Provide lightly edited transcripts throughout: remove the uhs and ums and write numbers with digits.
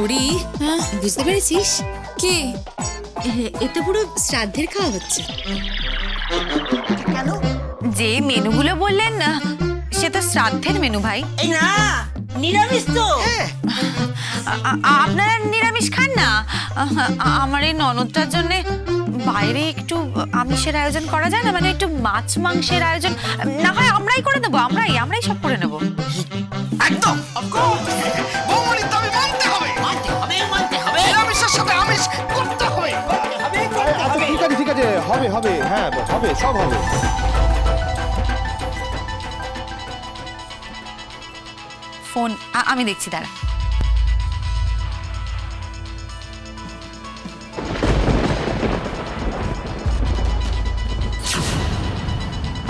গৌরী, বুঝতে পেরেছিস কি? এটা পুরো শ্রাদ্ধের খাওয়া হচ্ছে। কেন? যে মেনুগুলো বললেন না, সে তো শ্রাদ্ধের মেনু ভাই। এই না, নিরামিষ তো। আপনারা নিরামিষ খান না? আমার এই ননদটার জন্য বাইরে একটু আমিষের আয়োজন করা যায় না? মানে একটু মাছ মাংসের আয়োজন না হয় আমরাই করে নেবো, আমরাই সব করে নেবো। একদম বৌমনির দাবি মানতে হবে, মানতে হবে। নিরামিষের সাথে আমিষ করতে হবে। আচ্ছা ঠিক আছে হবে হ্যাঁ হবে সব হবে। ফোন আমি দেখছি, দাঁড়া।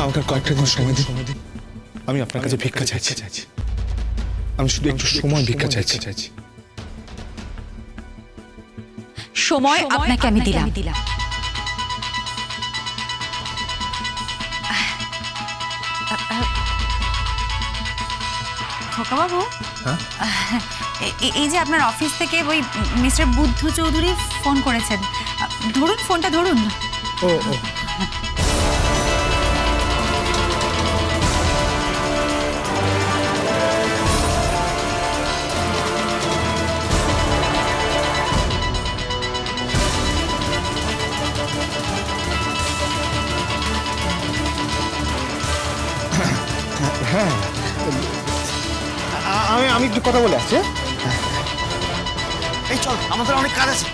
আমাকে কয়েকটা দিন সময় দিন। আমি আপনার কাছে ভিক্ষা চাইছি। আমি শুধু একটু সময় ভিক্ষা চাইছি। সময় আপনাকে আমি দিলাম। খোকা বাবু, এই যে আপনার অফিস থেকে ওই মিস্টার বুদ্ধ চৌধুরী ফোন করেছেন, ধরুন ফোনটা ধরুন। ও হ্যাঁ আমি একটু কথা বলে আসছি। এই চল, আমাদের অনেক কাজ আছে।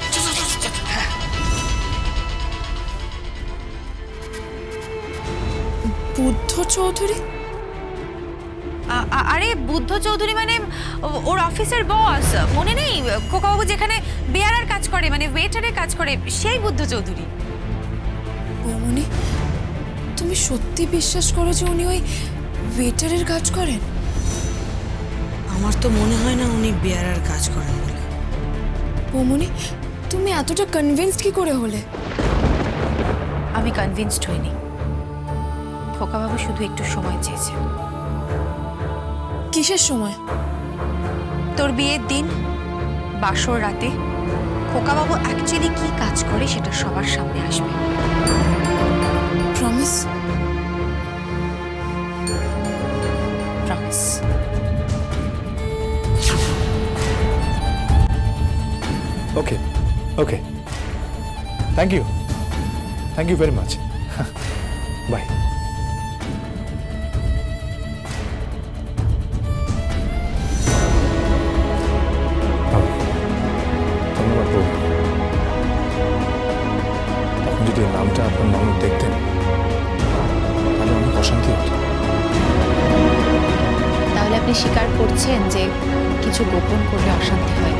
বুদ্ধ চৌধুরী? আরে বুদ্ধ চৌধুরী মানে ওর অফিসের বস, মনে নেই? খোকাবাবু যেখানে বেয়ারার কাজ করে, মানে ওয়েটারের কাজ করে, সেই বুদ্ধ চৌধুরী। বৌমনি, তুমি সত্যি বিশ্বাস করো যে উনি ওই ওয়েটারের কাজ করেন? আমার তো মনে হয় না উনি বেয়ারার কাজ করেন বলে। বৌমনি, তুমি এতটা কনভিন্সড কি করে হলে? আমি কনভিন্সড হইনি, খোকাবাবু শুধু একটু সময় চেয়েছে। কিসের সময়? তোর বিয়ের দিন বাসর রাতে খোকাবাবু অ্যাকচুয়ালি কি কাজ করে সেটা সবার সামনে আসবে। Promise? Promise. Okay thank you very much. Bye. ধন্যবাদ বউ। তখন যদি নামটা আপনার ননদ দেখতেন তাহলে অনেক অশান্তি হতো। তাহলে আপনি স্বীকার করছেন যে কিছু গোপন করলে অশান্তি হয়?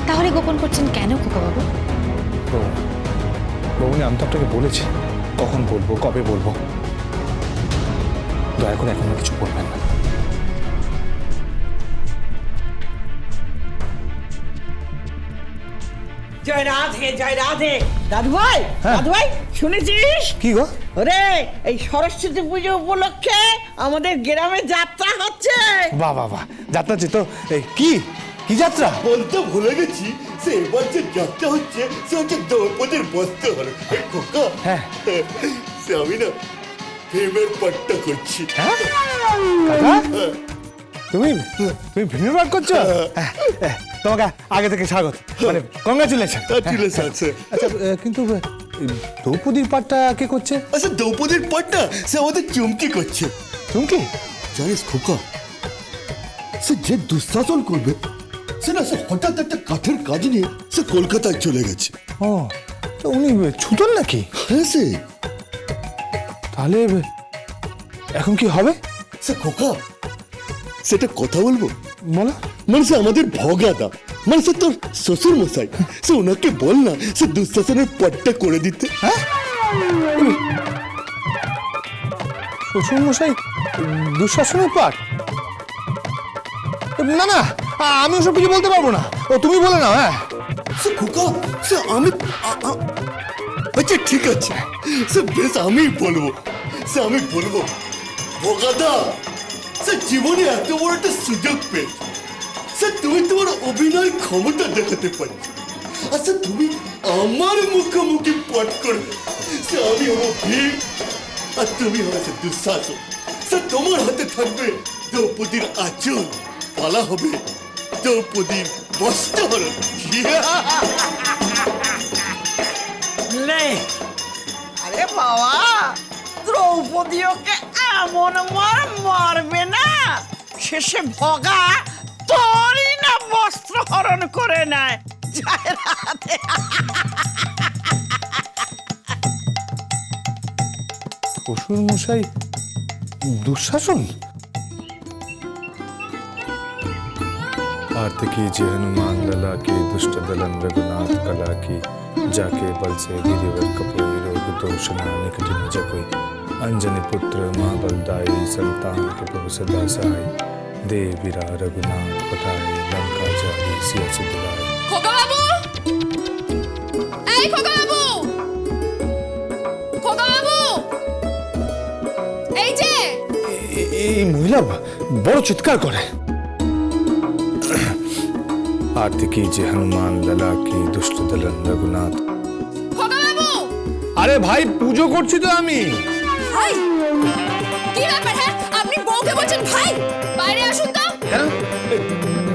তাহলে গোপন করছেন কেন খোকাবাবু? বৌমনি, আমি তো আপনাকে বলেছি কখন বলবো, কবে বলবো। দয়া করে এখন কিছু বলবেন না। জয় রাধে। দাদু ভাই, শুনেছিস? কি গো? ওরে, এই সরস্বতী পুজো উপলক্ষে আমাদের গ্রামে যাত্রা হচ্ছে। বাহ যাত্রা হচ্ছে তো? এই কি যাত্রা? বলতে ভুলে গেছি, সে এবার যে যাত্রা হচ্ছে সে হচ্ছে দ্রৌপদীর বস্ত্রহরণ। খোকা, হ্যাঁ সে আমি না প্রেমের পাট্টা করছি। কাকা, তুমি ভেঙে বার করছো? তোমাকে আগে থেকে স্বাগত, মানে কংগ্রাচুলেশন। আচ্ছা, কিন্তু দ্রৌপদীর পাঠটা কে করছে? আচ্ছা, দ্রৌপদীর পাটটা সে আমাদের চুমকি করছে। চুমকি? জানিস খোকা, সে যে দুঃশাসন করবে সে হঠাৎ একটা কাঠের কাজ নিয়ে সে কলকাতায় চলে গেছে। ও, তো উনি ছুটন নাকি? হ্যাঁ, তাহলে এখন কি হবে? সে খোকা, সেটা কথা বলবো? বলো। মানে সে আমাদের ভগাদা, মানে সে তোর শ্বশুর মশাই, সে ওনাকে বল না সে দুঃশাসনের পাটটা করে দিতে। শ্বশুর মশাই দুঃশাসনের পাঠ? না আমি ওসব কিছু বলতে পারবো না, ও তুমি বলে নাও। হ্যাঁ সে খোকা, সে আমি আচ্ছা ঠিক আছে, সে বেশ আমি বলবো ভগাদা, সে জীবনে এত বড় একটা সুযোগ পেয়েছে, স্যার তুমি তোমার অভিনয় ক্ষমতা দেখাতে পারো আচ্ছা তুমি আমার মুখোমুখি পাঠ করবে স্যার আমি হবো ভীম আর তুমি হবে স্যার দুঃশাসন স্যার তোমার হাতে থাকবে দ্রৌপদীর আঁচল পালা হবে দ্রৌপদীর বস্ত্রহরণ নে আরে বাবা দ্রৌপদী ওকে এমন মারবে না শেষে ভগা তোরই না বস্ত্র হরণ করে নেয় যায় রাতে শ্বশুর মশাই দুঃশাসন? आरती कीजिए हनुमान लला की दुष्ट दलन रघुनाथ कला की जाके बल से वीरवर कपोई रोग दोषना निकट न जकोई अंजनी पुत्र माँ बलदाई संतान के प्रभु सदा सहाय देव वीरा रघुनाथ पठाए लंका जारी सिया से दिलाए। খোকা বাবু, এই খোকা বাবু, খোকা বাবু, এই যে এই মহিলা বড় চিৎকার করে। आरती कीजिए हनुमान लला की दुष्ट दलन रघुनाथ। খোকা বাবু। আরে ভাই পুজো করছি তো আমি। ভাই কি ব্যাপার হ্যাঁ? আপনি বউকে বলছেন ভাই? বাইরে আসুন তো। কেন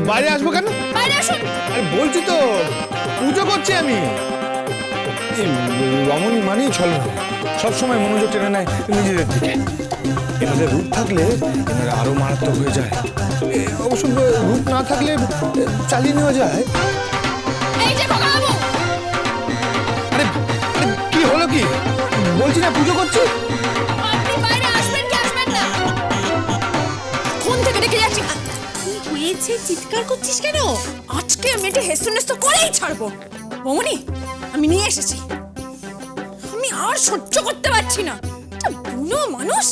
বাইরে আসবো কেন? বাইরে আসুন। আরে বলছি তো পুজো করছি আমি। এই রমণী মানেই ছলনা, সবসময় মনোযোগ টেনে নেয় নিজেদের দিকে। এনাদের রূপ থাকলে এনারা আরো মারাত্মক হয়ে যায়, অবশ্য রূপ না থাকলে চালিয়ে নেওয়া যায়। এই যে খোকা বাবু। আরে আরে, কি হলো কি? বলছি না পুজো করছি। আপনি বাইরে আসবেন কি আসবেন না? কোন থেকে দেখে যাচ্ছি? কি হয়েছে? চিৎকার করছিস কেন? আজকে আমি এটা হেসুনেস তো করেই ছাড়বো। মমনি আমি নিয়ে এসেছি। আমি আর সহ্য করতে পারছি না। একটা বুনো মানুষ,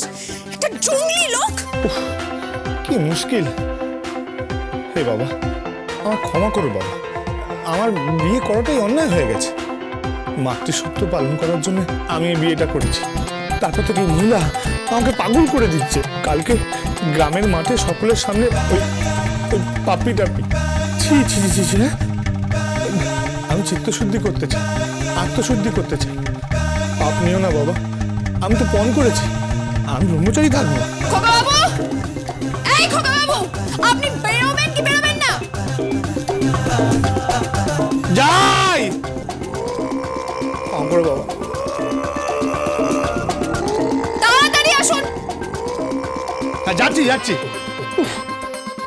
একটা জঙ্গলি লোক। কি মুশকিল। হে বাবা, আমার ক্ষমা করো বাবা, আমার বিয়ে করাটাই অন্যায় হয়ে গেছে। মাতৃসত্ব পালন করার জন্য আমি এই বিয়েটা করেছি। তারপর থেকে এই মহিলা আমাকে পাগল করে দিচ্ছে। কালকে গ্রামের মাঠে সকলের সামনে ওই পাপি টাপি ছি ছি ছি ছি, হ্যাঁ? আমি চিত্তশুদ্ধি করতে চাই, আত্মশুদ্ধি করতে চাই। পাপ নিও না বাবা, আমি তো পণ করেছি, আমি ব্রহ্মচারী থাকবো। খোকা বাবু, এই খোকা বাবু, আপনি বেরোবেন কি বেরোবেন না? যাই করে বাবা। তাড়াতাড়ি আসুন। হ্যাঁ যাচ্ছি যাচ্ছি। উফ,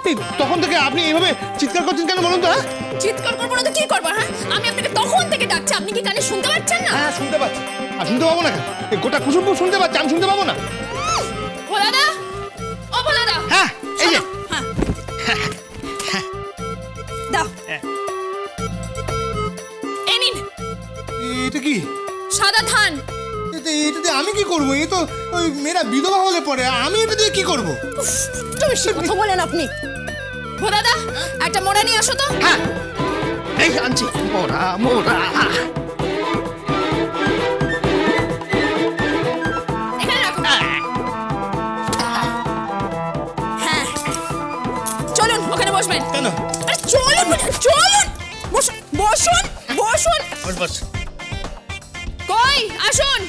এই তখন থেকে আপনি এইভাবে চিৎকার করছেন কেন বলুন তো? হ্যাঁ চিৎকার করবো না তো কি করবো? হ্যাঁ আমি আপনাকে তখন থেকে ডাকছি, আপনি কি কানে শুনতে পাচ্ছেন না? হ্যাঁ শুনতে পাচ্ছি। আর শুনতে পাবো না কেন? এই গোটা কুসুমপুর শুনতে পাচ্ছি, আমি শুনতে পাবো না? ভোলাদা, ও ভোলাদা। হ্যাঁ এই যে হ্যাঁ দাও, এই নিন এটা কি? সাদা ধান। এটাতে আমি কি করবো? এ তো ওই মেয়েরা বিধবা হলে পরে, আমি এটা দিয়ে কি করবো? তুমি সে কথা বলেন আপনি। ভোলাদা একটা মোড়া নিয়ে আসো তো। হ্যাঁ এই আনছি মোরা মোরা। এখানে রাখো। হ্যাঁ চলুন ওখানে বসবেন। কেন? আরে চলুন চলুন, বসুন বসুন বসুন। বস বস। কই আসুন।